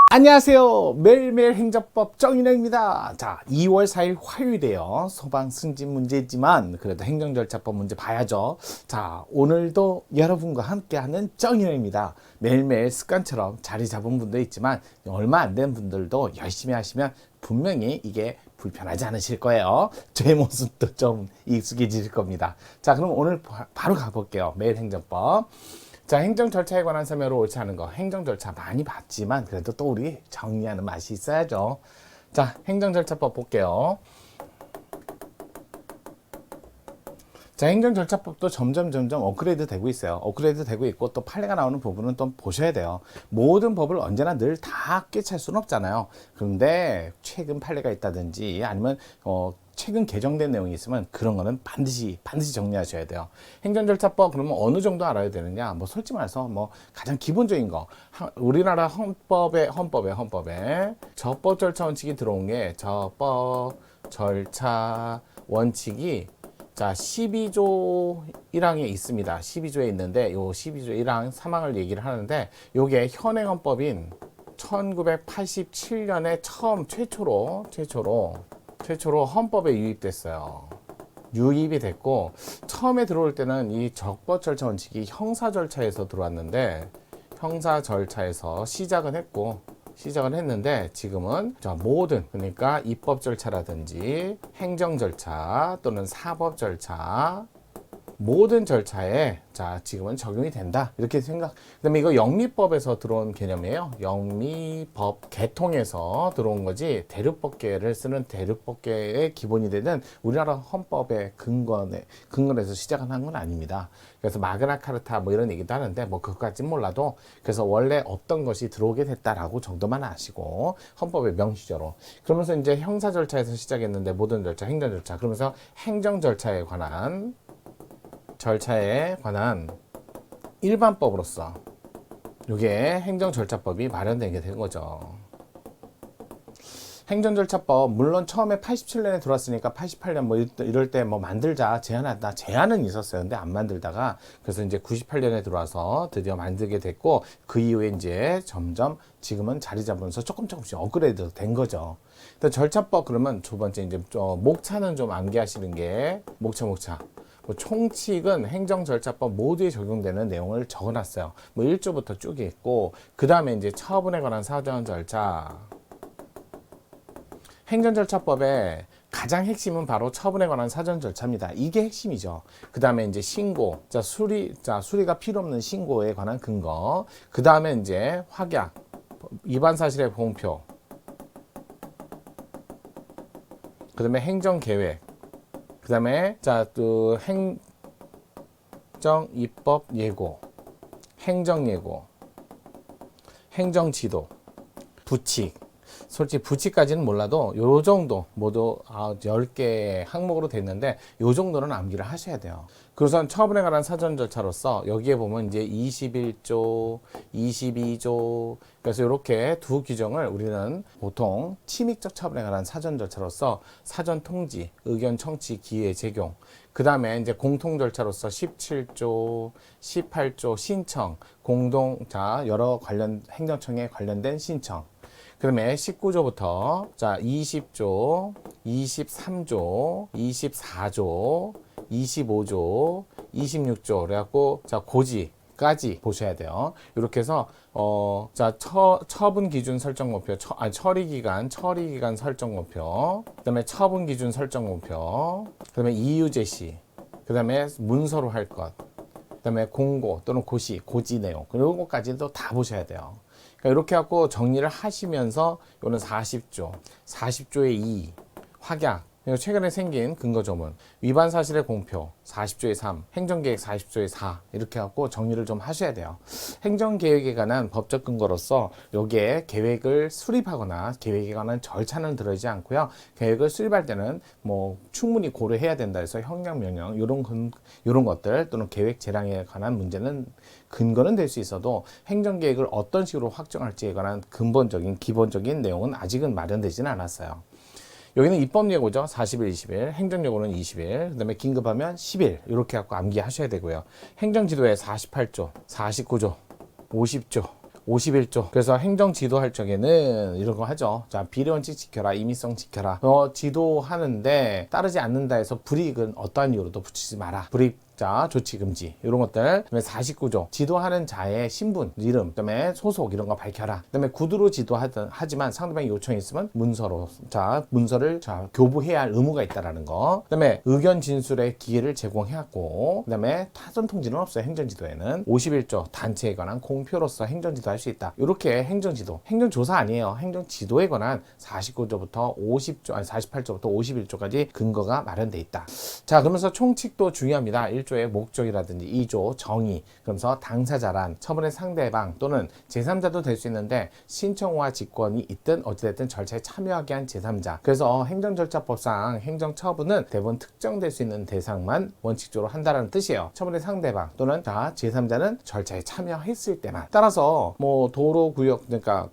안녕하세요. 매일매일 행정법 정인영입니다. 자, 2월 4일 화요일이에요. 소방 승진 문제지만 그래도 행정절차법 문제 봐야죠. 자, 오늘도 여러분과 함께하는 정인영입니다. 매일매일 습관처럼 자리 잡은 분도 있지만 얼마 안 된 분들도 열심히 하시면 분명히 이게 불편하지 않으실 거예요. 제 모습도 좀 익숙해질 겁니다. 자, 그럼 오늘 바로 가볼게요. 매일 행정법. 자, 행정 절차에 관한 설명으로 옳지 않은 거. 행정 절차 많이 봤지만 그래도 또 우리 정리하는 맛이 있어야죠. 자, 행정 절차법 볼게요. 자, 행정 절차법도 점점 업그레이드 되고 있어요. 업그레이드 되고 있고 또 판례가 나오는 부분은 또 보셔야 돼요. 모든 법을 언제나 늘 다 꿰찰 수는 없잖아요. 그런데 최근 판례가 있다든지 아니면 최근 개정된 내용이 있으면 그런 거는 반드시 정리하셔야 돼요. 행정절차법 그러면 어느 정도 알아야 되느냐? 뭐 솔직히 말해서 뭐 가장 기본적인 거 우리나라 헌법에 적법 절차 원칙이 들어온 게 적법 절차 원칙이 자 12조 1항에 있습니다. 12조에 있는데 요 12조 1항 3항을 얘기를 하는데 요게 현행 헌법인 1987년에 최초로 헌법에 유입됐어요. 유입이 됐고 처음에 들어올 때는 이 적법 절차 원칙이 형사 절차에서 들어왔는데 형사 절차에서 시작은 했는데 지금은 모든 그러니까 입법 절차라든지 행정 절차 또는 사법 절차 모든 절차에 지금은 적용이 된다 이렇게 생각. 그다음에 이거 영미법에서 들어온 개념이에요. 영미법 개통에서 들어온 거지 대륙법계를 쓰는 대륙법계의 기본이 되는 우리나라 헌법의 근거에서 시작한 건 아닙니다. 그래서 마그나카르타 뭐 이런 얘기도 하는데 뭐 그것까지는 몰라도 그래서 원래 없던 것이 들어오게 됐다라고 정도만 아시고 헌법의 명시적으로 그러면서 이제 형사 절차에서 시작했는데 모든 절차, 행정 절차 그러면서 행정 절차에 관한 일반법으로서 이게 행정절차법이 마련된 게 된 거죠. 행정절차법 물론 처음에 87년에 들어왔으니까 88년 뭐 이럴 때 뭐 만들자 제안은 있었어요. 근데 안 만들다가 그래서 이제 98년에 들어와서 드디어 만들게 됐고 그 이후에 이제 점점 지금은 자리 잡으면서 조금씩 업그레이드 된 거죠. 절차법 그러면 두 번째 이제 목차는 좀 암기하시는 게 목차. 총칙은 행정절차법 모두에 적용되는 내용을 적어놨어요. 뭐 1조부터 쭉 있고 그 다음에 이제 처분에 관한 사전절차. 행정절차법의 가장 핵심은 바로 처분에 관한 사전절차입니다. 이게 핵심이죠. 그 다음에 이제 신고, 수리가 필요 없는 신고에 관한 근거. 그 다음에 이제 확약, 위반 사실의 공표. 그 다음에 행정계획. 그 다음에 행정 입법 예고, 행정예고, 행정지도, 부칙. 솔직히 부칙까지는 몰라도 요 정도 모두 10개의 항목으로 됐는데 요 정도는 암기를 하셔야 돼요. 그래서 처분에 관한 사전 절차로서 여기에 보면 이제 21조, 22조 그래서 이렇게 두 규정을 우리는 보통 침입적 처분에 관한 사전 절차로서 사전 통지, 의견 청취, 기회 제공 그 다음에 이제 공통 절차로서 17조, 18조 신청, 여러 행정청에 관련된 신청 그 다음에 19조부터 20조, 23조, 24조, 25조, 26조 그래갖고 고지까지 보셔야 돼요. 이렇게 해서 처분 기준 설정 목표, 처리 기간 설정 목표, 그다음에 처분 기준 설정 목표, 그다음에 이유 제시, 그다음에 문서로 할 것, 그다음에 공고 또는 고지 내용 이런 것까지도 다 보셔야 돼요. 그러니까 이렇게 갖고 정리를 하시면서 요는 40조의 2 확약 최근에 생긴 근거조문 위반 사실의 공표 40조의 3 행정계획 40조의 4 이렇게 갖고 정리를 좀 하셔야 돼요. 행정계획에 관한 법적 근거로서 여기에 계획을 수립하거나 계획에 관한 절차는 들어있지 않고요. 계획을 수립할 때는 뭐 충분히 고려해야 된다 해서 형량 명령 이런 것들 또는 계획 재량에 관한 문제는 근거는 될 수 있어도 행정계획을 어떤 식으로 확정할지에 관한 기본적인 내용은 아직은 마련되지는 않았어요. 여기는 입법예고죠. 40일, 20일. 행정예고는 20일. 그 다음에 긴급하면 10일. 이렇게 갖고 암기하셔야 되고요. 행정지도에 48조, 49조, 50조, 51조. 그래서 행정 지도할 적에는 이런 거 하죠. 자, 비례원칙 지켜라, 임의성 지켜라. 지도하는데 따르지 않는다 해서 불이익은 어떠한 이유로도 붙이지 마라. 불이익자 조치 금지 이런 것들. 그다음에 49조 지도하는 자의 신분, 이름, 그다음에 소속 이런 거 밝혀라. 그다음에 구두로 지도하지만 상대방이 요청이 있으면 문서로 문서를 교부해야 할 의무가 있다라는 거. 그다음에 의견 진술의 기회를 제공해왔고, 그다음에 타전 통지는 없어요. 행정지도에는. 51조 단체에 관한 공표로서 행정지도 할 수 있다. 이렇게 행정지도, 행정조사 아니에요. 행정지도에 관한 49조부터 48조부터 51조까지 근거가 마련돼 있다. 자, 그러면서 총칙도 중요합니다. 1조의 목적이라든지 2조 정의, 그러면서 당사자란 처분의 상대방 또는 제3자도 될 수 있는데 신청과 직권이 있든 어찌됐든 절차에 참여하게 한 제3자. 그래서 행정절차법상 행정처분은 대부분 특정될 수 있는 대상만 원칙적으로 한다는 뜻이에요. 처분의 상대방 또는 제3자는 절차에 참여했을 때만. 따라서 뭐 도로구역, 그러니까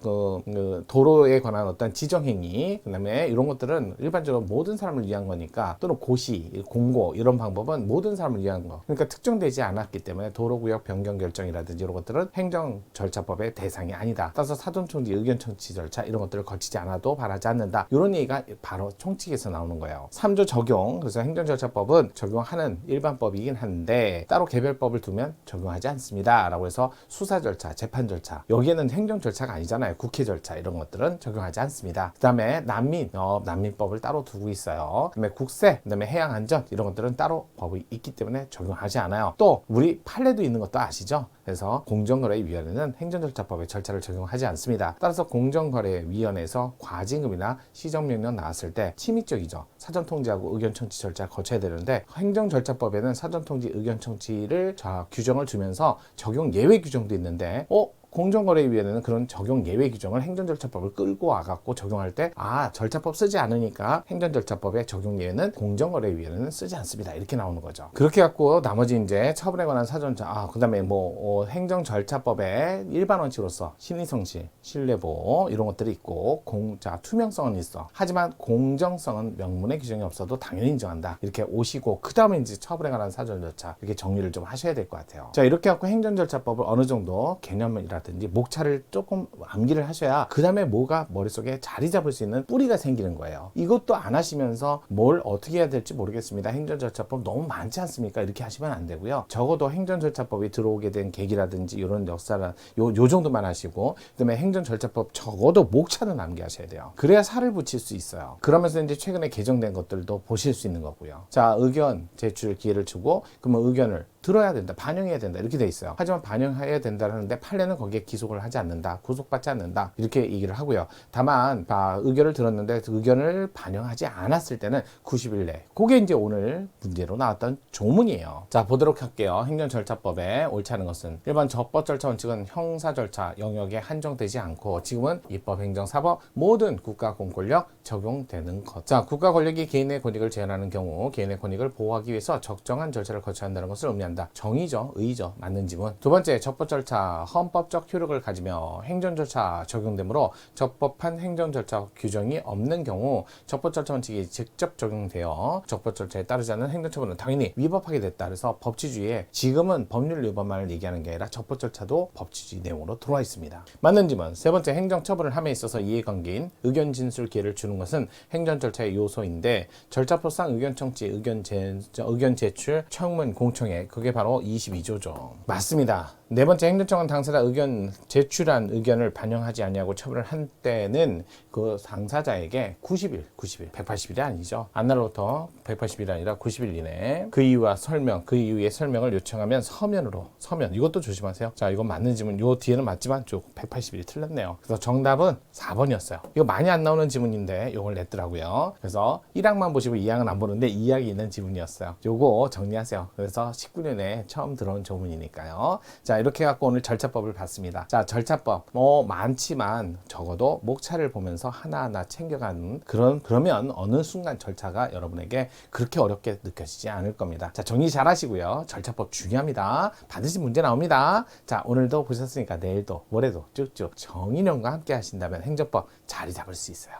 도로에 관한 어떤 지정행위, 그다음에 이런 것들은 일반적으로 모든 사람을 위한 거니까, 또는 고시, 공고 이런 방법은 모든 사람을 위한 거. 그러니까 특정되지 않았기 때문에 도로구역 변경 결정이라든지 이런 것들은 행정절차법의 대상이 아니다. 따라서 사전총지, 의견청취 절차 이런 것들을 거치지 않아도 바라지 않는다. 이런 얘기가 바로 총칙에서 나오는 거예요. 3조 적용. 그래서 행정절차법은 적용하는 일반법이긴 한데 따로 개별법을 두면 적용하지 않습니다. 라고 해서 수사 절차, 재판 절차, 여기에는 행정 절차가 아니잖아요. 국회 절차 이런 것들은 적용하지 않습니다. 그 다음에 난민법을 따로 두고 있어요. 그 다음에 국세, 그 다음에 해양안전 이런 것들은 따로 법이 있기 때문에 적용하지 않아요. 또 우리 판례도 있는 것도 아시죠? 그래서 공정거래위원회는 행정절차법의 절차를 적용하지 않습니다. 따라서 공정거래위원회에서 과징금이나 시정명령 나왔을 때 침입적이죠. 사전통지하고 의견청취 절차를 거쳐야 되는데 행정절차법에는 사전통지, 의견청취를 규정을 주면서 적용 예외 규정도 있는데 공정거래위원회는 그런 적용 예외 규정을 행정절차법을 끌고 와갖고 적용할 때 절차법 쓰지 않으니까 행정절차법의 적용 예외는 공정거래위원회는 쓰지 않습니다. 이렇게 나오는 거죠. 그렇게 갖고 나머지 이제 처분에 관한 사전자, 그 다음에 행정절차법의 일반 원칙으로서 신의성실, 신뢰보호 이런 것들이 있고 투명성은 있어. 하지만 공정성은 명문의 규정이 없어도 당연히 인정한다. 이렇게 오시고 그 다음에 이제 처분에 관한 사전절차 이렇게 정리를 좀 하셔야 될 것 같아요. 자, 이렇게 갖고 행정절차법을 어느 정도 개념이라 목차를 조금 암기를 하셔야 그 다음에 뭐가 머릿속에 자리 잡을 수 있는 뿌리가 생기는 거예요. 이것도 안 하시면서 뭘 어떻게 해야 될지 모르겠습니다. 행정절차법 너무 많지 않습니까? 이렇게 하시면 안 되고요. 적어도 행정절차법이 들어오게 된 계기라든지 이런 역사는 요 정도만 하시고, 그 다음에 행정절차법 적어도 목차는 암기하셔야 돼요. 그래야 살을 붙일 수 있어요. 그러면서 이제 최근에 개정된 것들도 보실 수 있는 거고요. 자, 의견 제출 기회를 주고 그러면 의견을 들어야 된다, 반영해야 된다 이렇게 돼 있어요. 하지만 반영해야 된다는데 판례는 거기에 기속을 하지 않는다, 구속받지 않는다 이렇게 얘기를 하고요. 다만 의견을 들었는데 의견을 반영하지 않았을 때는 90일 내. 그게 이제 오늘 문제로 나왔던 조문이에요. 자, 보도록 할게요. 행정절차법에 옳지 않은 것은 일반 적법 절차 원칙은 형사 절차 영역에 한정되지 않고 지금은 입법, 행정, 사법 모든 국가 공권력 적용되는 것. 자, 국가 권력이 개인의 권익을 제한하는 경우 개인의 권익을 보호하기 위해서 적정한 절차를 거쳐야 한다는 것을 의미한다. 정의죠, 의의죠, 맞는 지문. 두 번째, 적법 절차 헌법적 효력을 가지며 행정 절차 적용되므로 적법한 행정 절차 규정이 없는 경우 적법 절차 원칙이 직접 적용되어 적법 절차에 따르지 않는 행정처분은 당연히 위법하게 됐다. 그래서 법치주의에 지금은 법률 위반만을 얘기하는 게 아니라 적법 절차도 법치주의 내용으로 들어와 있습니다. 맞는 지문. 세 번째, 행정처분을 함에 있어서 이해관계인 의견 진술 기회를 주는 것은 행정 절차의 요소인데 절차법상 의견 청취, 의견 제출, 청문, 공청회 그게 바로 22조죠. 맞습니다. 네 번째, 행정청은 당사자 의견 제출한 의견을 반영하지 않냐고 처분을 한 때는 그 당사자에게 90일, 180일이 아니죠. 안날로부터 180일이 아니라 90일 이내 그 이유와 설명, 그 이유의 설명을 요청하면 서면 이것도 조심하세요. 자, 이건 맞는 지문, 요 뒤에는 맞지만 180일이 틀렸네요. 그래서 정답은 4번이었어요. 이거 많이 안 나오는 지문인데 요걸 냈더라고요. 그래서 1항만 보시고 2항은 안 보는데 2항이 있는 지문이었어요. 요거 정리하세요. 그래서 19년에 처음 들어온 조문이니까요. 자, 이렇게 해갖고 오늘 절차법을 봤습니다. 자, 절차법 많지만 적어도 목차를 보면서 하나하나 챙겨가는 그러면 어느 순간 절차가 여러분에게 그렇게 어렵게 느껴지지 않을 겁니다. 자, 정리 잘 하시고요. 절차법 중요합니다. 반드시 문제 나옵니다. 자, 오늘도 보셨으니까 내일도 모레도 쭉쭉 정인형과 함께 하신다면 행정법 자리 잡을 수 있어요.